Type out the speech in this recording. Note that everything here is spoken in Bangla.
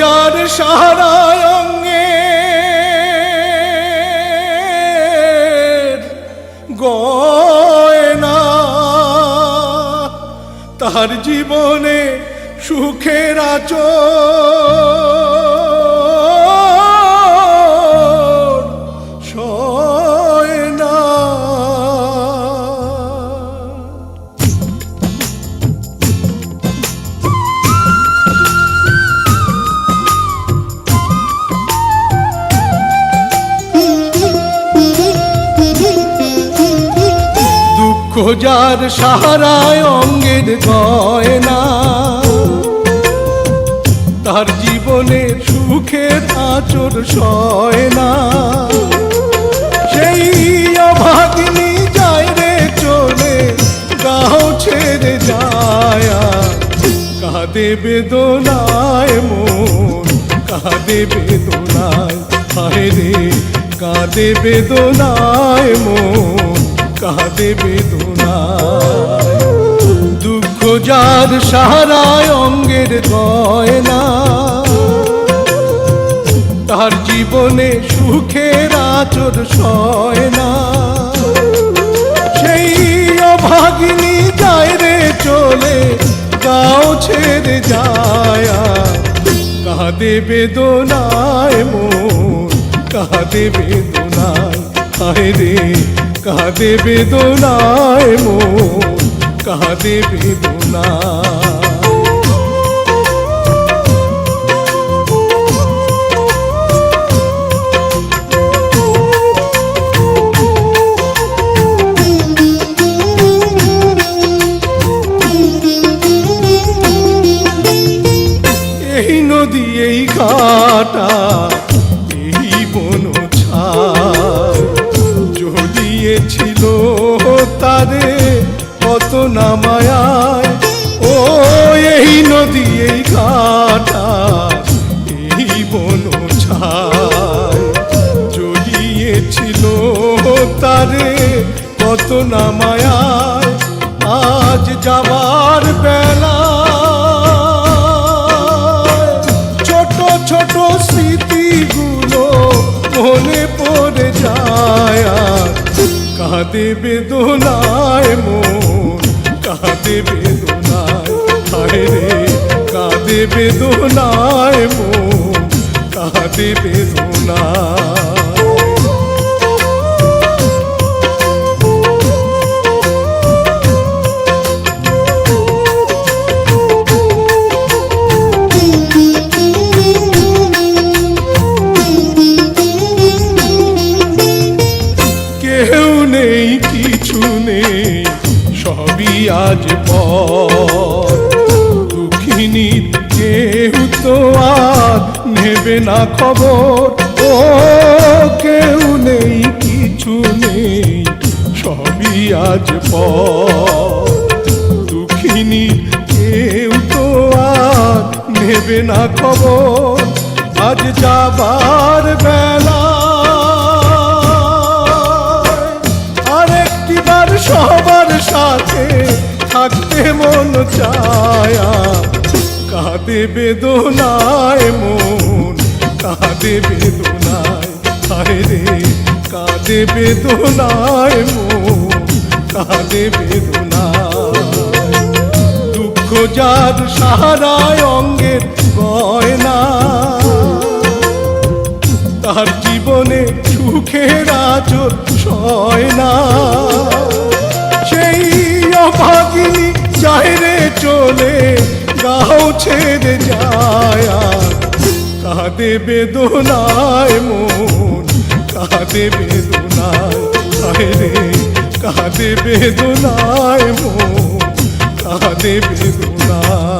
যার সারা অঙ্গে গয়না, তার জীবনে সুখের আঁচল সয় না। দুঃখ যার সাহারায় অঙ্গের গয়না, তার জীবনে সুখের আঁচল সয় না। সেই অভাগিনী যায় রে চলে, গাঁও ছেড়ে যায়, কাঁদে বেদনায় মন, কাঁদে বেদনায়, হায় রে কাঁদে বেদনায় মন, কাঁদে বেদনায়। দুঃখ যার সাহারায় অঙ্গের গয়না, তার জীবনে সুখের আঁচল সয় না। সেই অভাগিনী যায় রে চলে, গাঁও ছেড়ে যায়, কাঁদে বেদনায় মন, কাঁদে বেদনায়, হায় রে কাঁদে বেদনায় মন, কাঁদে বেদনায়। এই নদী এই ঘাটা এই বন ছায়, জড়িয়েছিল তারে কত না মায়ায়। ও এই নদী এই ঘাটা এই বন ছায়, জড়িয়েছিল তারে কত না মায়ায়। আজ যাবার বেলা ছোট ছোট স্মৃতিগুলো মনে পড়ে যায়, কাঁদে বেদনায় মন, কাঁদে বেদনায়, হায় রে কাঁদে বেদনায় মন, কাঁদে বেদনায়। কেউ নেই কিছু নেই সবই আজ পর, দুঃখিনীর কেউ তো আর নেবে না খবর। ও কেউ নেই কিছু নেই সবই আজ পর, দুঃখিনীর কেউ তো আর নেবে না খবর। আজ যাবার বেলা আরেকটিবার সবার সাথে থাকতে মন চায়, কাঁদে বেদনায় মন, কাঁদে বেদনায়, হায় রে কাঁদে বেদনায় মন, কাঁদে বেদনায়। দুঃখ যার সাহারায় অঙ্গের গয়না, তার জীবনে সুখের আঁচল সয় না। সেই অভাগিনী যায় রে চলে, গাঁও ছেড়ে যায়, কাঁদে বেদনায় মন, কাঁদে বেদনায়, হায় রে কাঁদে বেদনায় মন, কাঁদে বেদনায়।